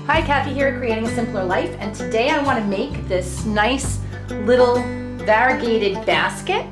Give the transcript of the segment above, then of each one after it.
Hi, Kathy here at Creating a Simpler Life, and today I want to make this nice little variegated basket.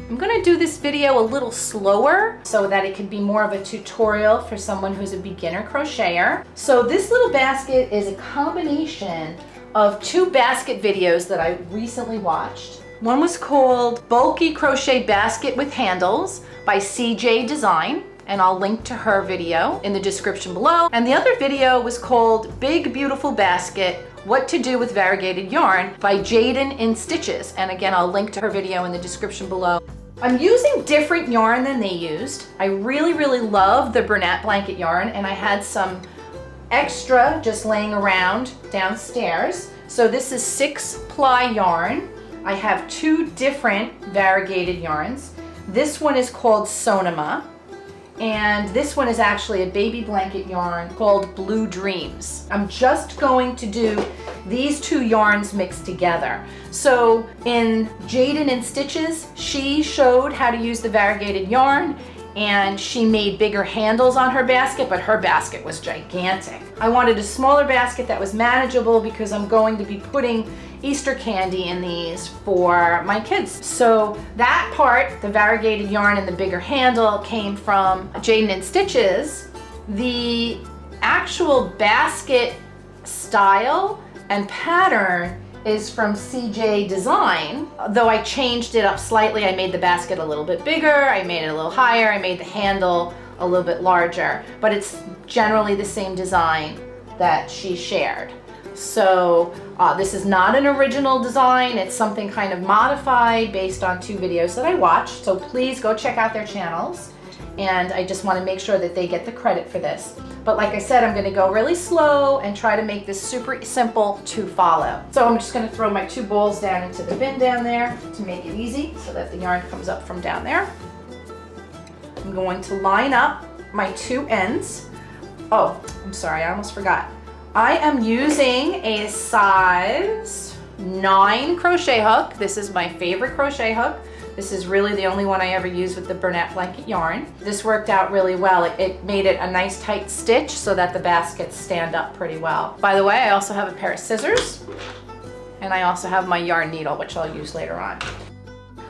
I'm going to do this video a little slower so that it can be more of a tutorial for someone who's a beginner crocheter. So this little basket is a combination of two basket videos that I recently watched. One was called Bulky Crochet Basket with Handles by CJ Design, and I'll link to her video in the description below. And the other video was called Big Beautiful Basket, What to Do with Variegated Yarn by Jaden in Stitches. And again, I'll link to her video in the description below. I'm using different yarn than they used. I really love the Bernat Blanket Yarn, and I had some extra just laying around downstairs. So this is 6-ply yarn. I have two different variegated yarns. This one is called Sonoma, and this one is actually a baby blanket yarn called Blue Dreams. I'm just going to do these two yarns mixed together. So in Jaden in Stitches, she showed how to use the variegated yarn, and she made bigger handles on her basket, but her basket was gigantic. I wanted a smaller basket that was manageable because I'm going to be putting Easter candy in these for my kids. So that part, the variegated yarn and the bigger handle, came from Jaden in Stitches. The actual basket style and pattern is from CJ Design, though I changed it up slightly. I made the basket a little bit bigger, I made it a little higher, I made the handle a little bit larger, but it's generally the same design that she shared. So this is not an original design, it's something kind of modified based on two videos that I watched, so please go check out their channels, and I just want to make sure that they get the credit for this. But like I said, I'm going to go really slow and try to make this super simple to follow. So I'm just going to throw my two bowls down into the bin down there to make it easy so that the yarn comes up from down there. I'm going to line up my two ends. Oh, I'm sorry, I almost forgot. I am using a size 9 crochet hook. This is my favorite crochet hook. This is really the only one I ever used with the Bernat Blanket yarn. This worked out really well. It made it a nice tight stitch so that the baskets stand up pretty well. By the way, I also have a pair of scissors, and I also have my yarn needle, which I'll use later on.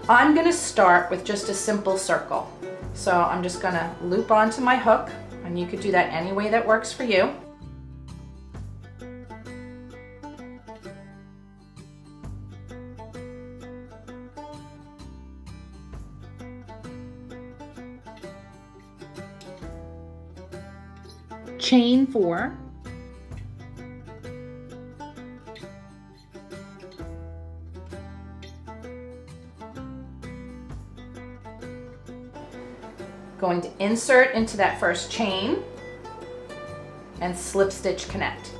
I'm gonna start with just a simple circle. So I'm just gonna loop onto my hook, and you could do that any way that works for you. Chain 4, going to insert into that first chain and slip stitch connect.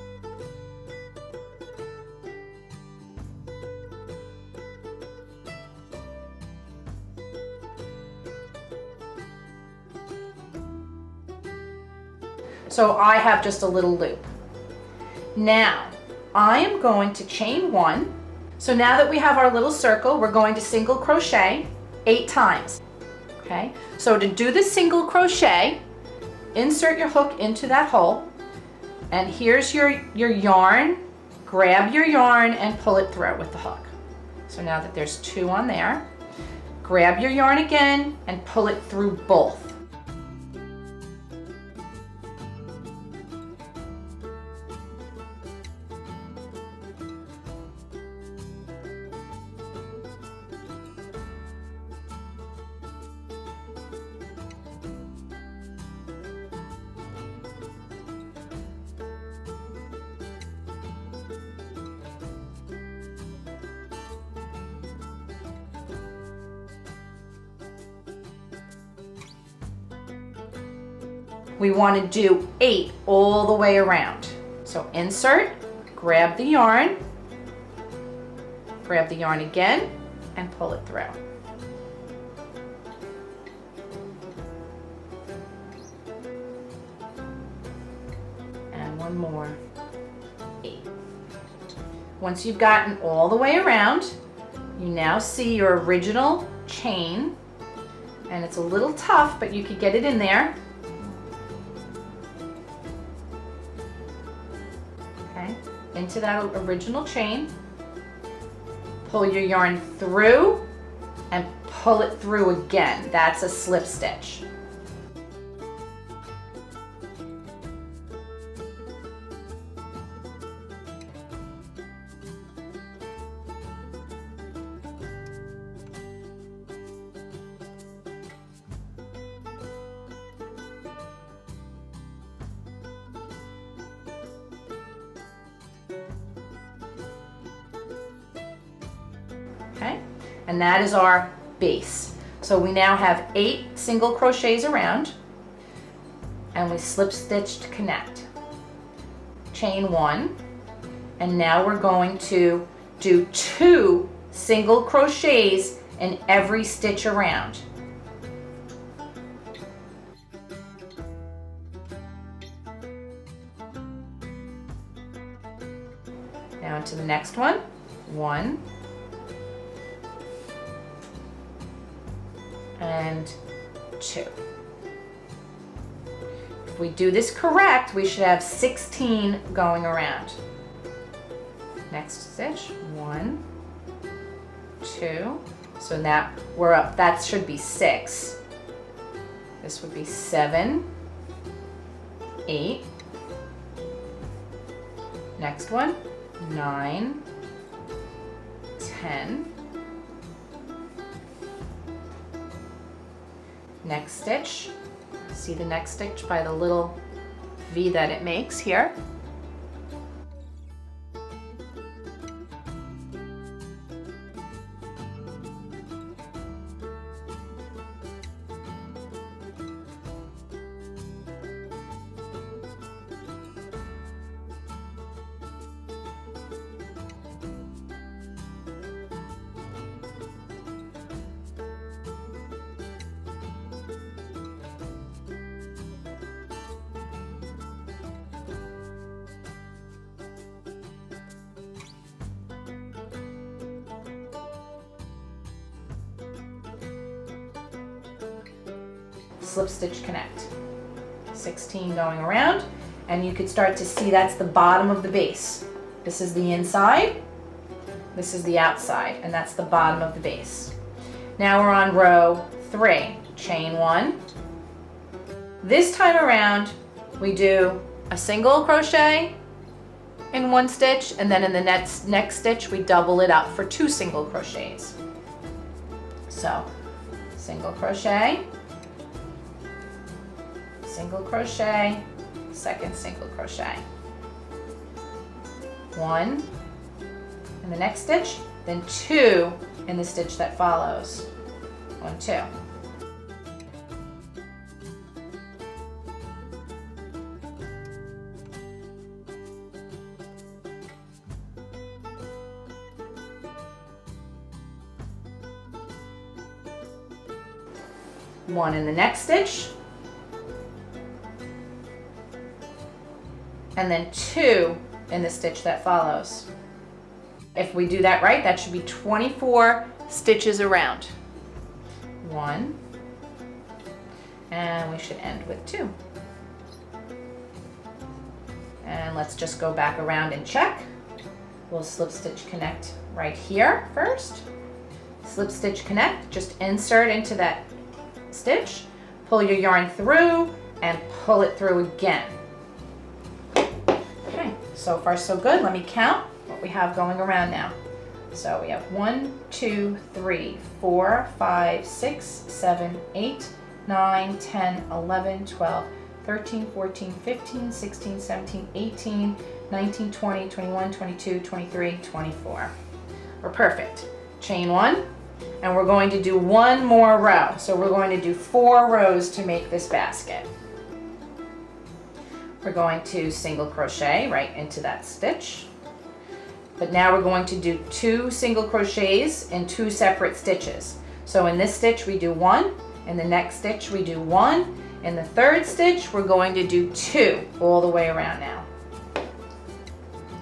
So I have just a little loop. Now, I am going to chain 1. So now that we have our little circle, we're going to single crochet 8 times. Okay, so to do the single crochet, insert your hook into that hole, and here's your yarn. Grab your yarn and pull it through with the hook. So now that there's 2 on there, grab your yarn again and pull it through both. We want to do 8 all the way around. So insert, grab the yarn again, and pull it through. And one more 8. Once you've gotten all the way around, you now see your original chain, and it's a little tough, but you could get it in there. Okay, into that original chain, pull your yarn through and pull it through again. That's a slip stitch. Okay, and that is our base. So we now have 8 single crochets around, and we slip stitch to connect. Chain 1, and now we're going to do 2 single crochets in every stitch around. Now into the next one, 1 and 2. If we do this correct, we should have 16 going around. Next stitch, 1, 2. So now we're up, that should be 6. This would be 7, 8. Next one, 9, 10. Next stitch, see the next stitch by the little V that it makes here. Slip stitch connect. 16 going around, and you could start to see that's the bottom of the base. This is the inside, this is the outside, and that's the bottom of the base. Now we're on row 3, chain 1. This time around we do a single crochet in one stitch, and then in the next stitch we double it up for 2 single crochets. So single crochet, single crochet, second single crochet, 1 in the next stitch, then 2 in the stitch that follows. 1, 2. One in the next stitch, and then 2 in the stitch that follows. If we do that right, that should be 24 stitches around. 1, and we should end with 2. And let's just go back around and check. We'll slip stitch connect right here first. Slip stitch connect, just insert into that stitch, pull your yarn through, and pull it through again. Okay, so far so good. Let me count what we have going around now. So we have 1, 2, 3, 4, 5, 6, 7, 8, 9, 10, 11, 12, 13, 14, 15, 16, 17, 18, 19, 20, 21, 22, 23, 24. We're perfect. Chain 1, and we're going to do 1 more row. So we're going to do 4 rows to make this basket. We're going to single crochet right into that stitch. But now we're going to do 2 single crochets in 2 separate stitches. So in this stitch we do 1, in the next stitch we do 1, in the third stitch we're going to do 2 all the way around now.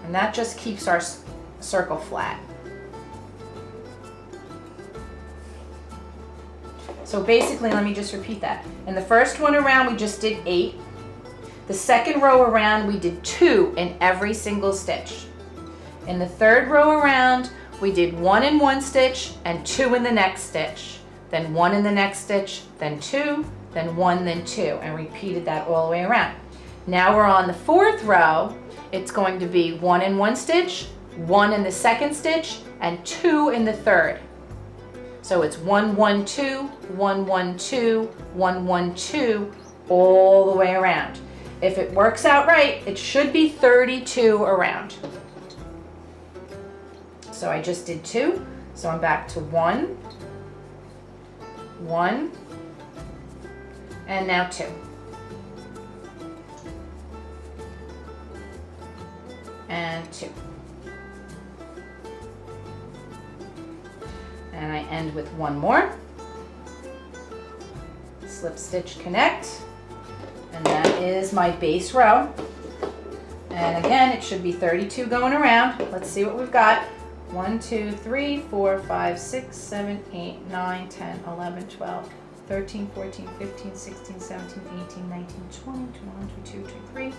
And that just keeps our circle flat. So basically, let me just repeat that. In the first one around, we just did 8. The second row around, we did 2 in every single stitch. In the third row around, we did 1 in one stitch and 2 in the next stitch. Then 1 in the next stitch, then 2, then 1, then 2, and repeated that all the way around. Now we're on the fourth row. It's going to be 1 in one stitch, 1 in the second stitch, and 2 in the third. So it's 1, 1, 2, 1, 1, 2, 1, 1, 2, all the way around. If it works out right, it should be 32 around. So I just did 2, so I'm back to 1, 1, and now 2. And 2. And I end with 1 more. Slip stitch connect, and that is my base row. And again, it should be 32 going around. Let's see what we've got. 1, 2, 3, 4, 5, 6, 7, 8, 9, 10, 11, 12, 13, 14, 15, 16, 17, 18, 19, 20, 21, 22, 23,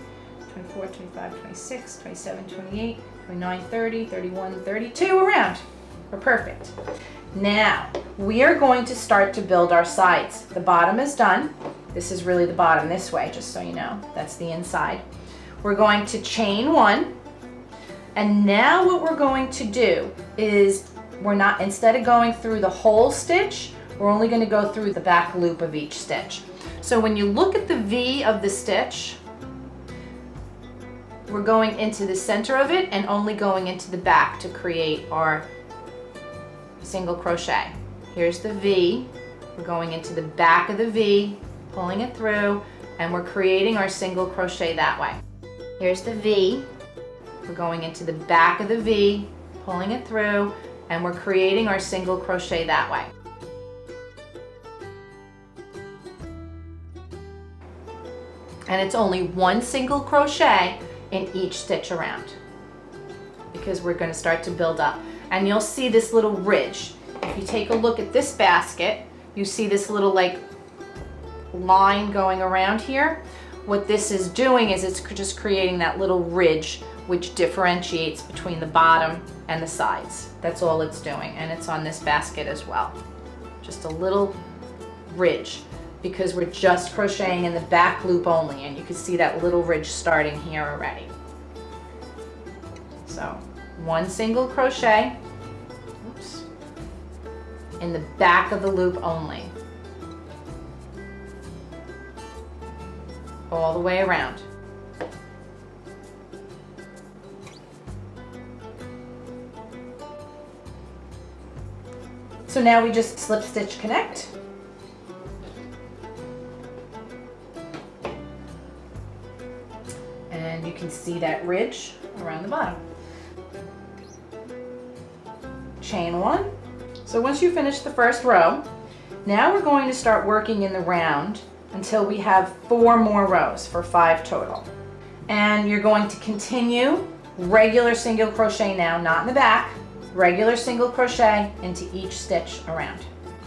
24, 25, 26, 27, 28, 29, 30, 31, 32 around. We're perfect. Now, we are going to start to build our sides. The bottom is done. This is really the bottom this way, just so you know. That's the inside. We're going to chain 1. And now what we're going to do is instead of going through the whole stitch, we're only going to go through the back loop of each stitch. So when you look at the V of the stitch, we're going into the center of it and only going into the back to create our single crochet. Here's the V. We're going into the back of the V, pulling it through, and we're creating our single crochet that way. Here's the V. We're going into the back of the V, pulling it through, and we're creating our single crochet that way. And it's only 1 single crochet in each stitch around, because we're going to start to build up. And you'll see this little ridge. If you take a look at this basket, you see this little like line going around here. What this is doing is it's just creating that little ridge which differentiates between the bottom and the sides. That's all it's doing, and it's on this basket as well. Just a little ridge, because we're just crocheting in the back loop only, and you can see that little ridge starting here already. So 1 single crochet, oops, in the back of the loop only, all the way around. So now we just slip stitch connect. And you can see that ridge around the bottom. Chain 1. So once you finish the first row, now we're going to start working in the round until we have 4 more rows for 5 total. And you're going to continue regular single crochet now, not in the back, regular single crochet into each stitch around.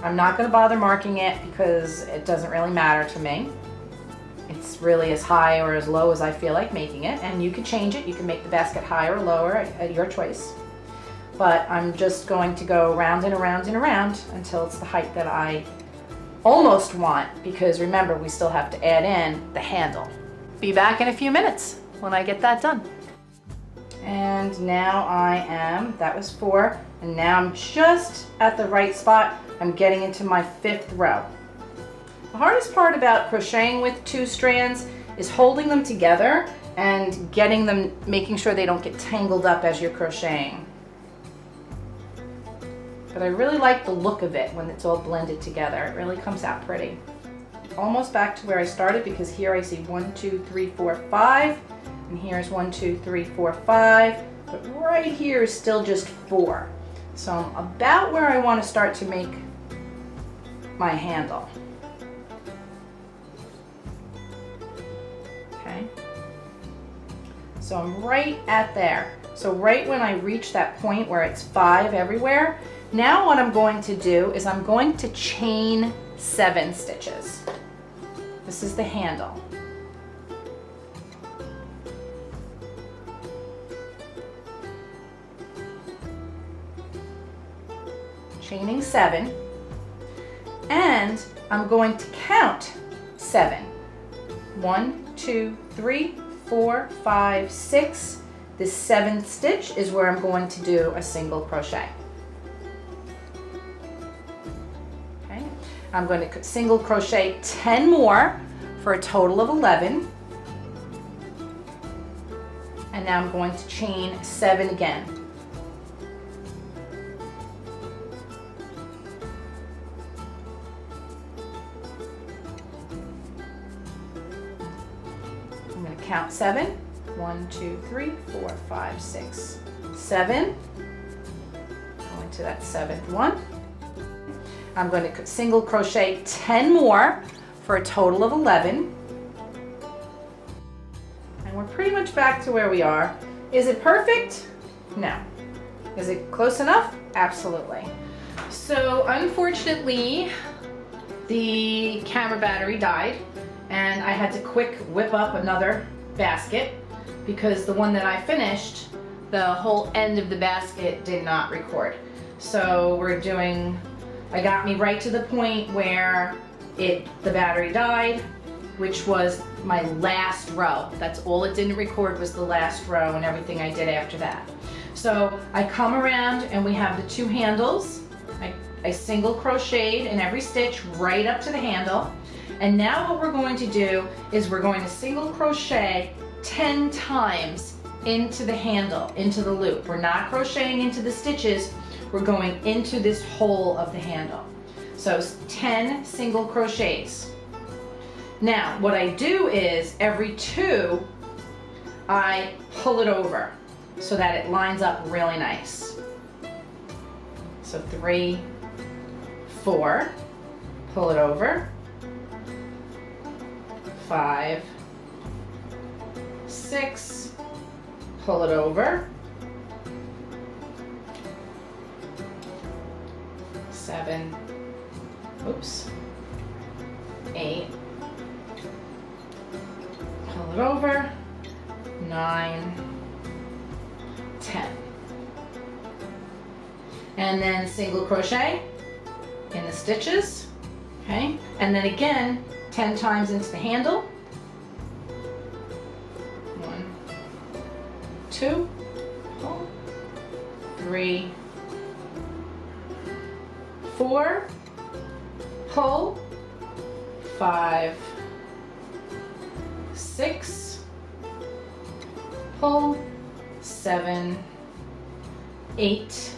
I'm not going to bother marking it because it doesn't really matter to me. It's really as high or as low as I feel like making it, and you can change it. You can make the basket higher or lower at your choice. But I'm just going to go around and around and around until it's the height that I almost want, because remember, we still have to add in the handle. Be back in a few minutes when I get that done. And now that was 4, and now I'm just at the right spot. I'm getting into my 5th row. The hardest part about crocheting with 2 strands is holding them together and making sure they don't get tangled up as you're crocheting. But I really like the look of it when it's all blended together. It really comes out pretty. Almost back to where I started, because here I see 1, 2, 3, 4, 5. And here's 1, 2, 3, 4, 5, but right here is still just 4. So I'm about where I want to start to make my handle. Okay. So I'm right at there. So right when I reach that point where it's 5 everywhere, now what I'm going to do is I'm going to chain 7 stitches. This is the handle. Chaining 7, and I'm going to count 7. 1, 2, 3, 4, 5, 6. This 7th stitch is where I'm going to do a single crochet. Okay, I'm going to single crochet 10 more for a total of 11. And now I'm going to chain 7 again. Count 7. 1, 2, 3, 4, 5, 6, 7. Going to that 7th one. I'm going to single crochet 10 more for a total of 11. And we're pretty much back to where we are. Is it perfect? No. Is it close enough? Absolutely. So unfortunately, the camera battery died, and I had to quick whip up another basket because the one that I finished, the whole end of the basket did not record. So I got me right to the point where the battery died, which was my last row. That's all it didn't record, was the last row, and everything I did after that. So I come around and we have the 2 handles. I single crocheted in every stitch right up to the handle. And now what we're going to do is we're going to single crochet 10 times into the handle, into the loop. We're not crocheting into the stitches, we're going into this hole of the handle. So 10 single crochets. Now what I do is every 2 I pull it over so that it lines up really nice. So 3, 4, pull it over. 5, 6, pull it over. 7, oops, 8, pull it over. 9, 10. And then single crochet in the stitches, okay? And then again, 10 times into the handle. 1, 2, pull, 3, 4, pull, 5, 6, pull, 7, 8,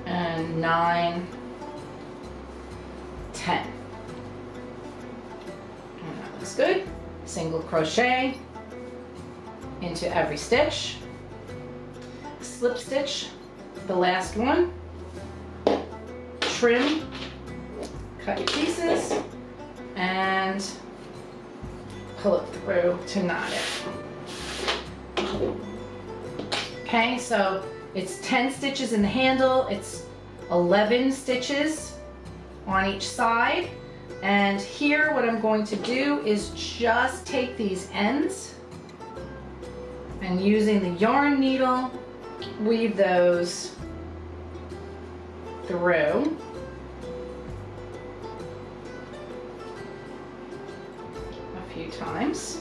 and 9, 10. And that looks good. Single crochet into every stitch, slip stitch the last one, trim, cut your pieces, and pull it through to knot it. Okay, so it's 10 stitches in the handle, it's 11 stitches on each side, and here what I'm going to do is just take these ends and using the yarn needle weave those through. A few times.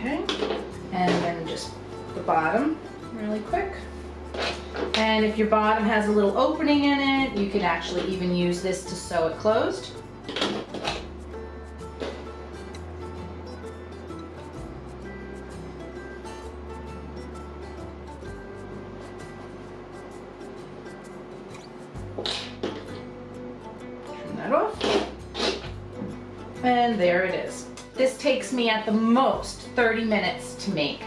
Okay, and then just the bottom really quick. And if your bottom has a little opening in it, you can actually even use this to sew it closed. Trim that off. And there it is. This takes me at the most 30 minutes to make.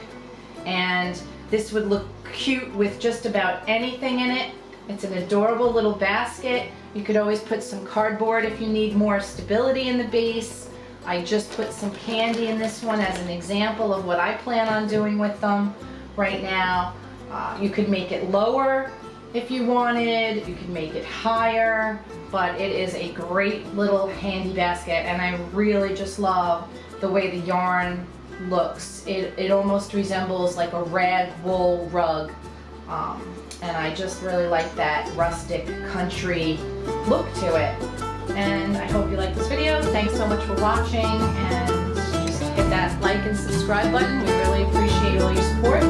And this would look cute with just about anything in it. It's an adorable little basket. You could always put some cardboard if you need more stability in the base. I just put some candy in this one as an example of what I plan on doing with them right now. You could make it lower if you wanted. You could make it higher, but it is a great little handy basket, and I really just love the way the yarn looks. It almost resembles like a rag wool rug, and I just really like that rustic country look to it. And I hope you like this video. Thanks so much for watching, and just hit that like and subscribe button. We really appreciate all your support.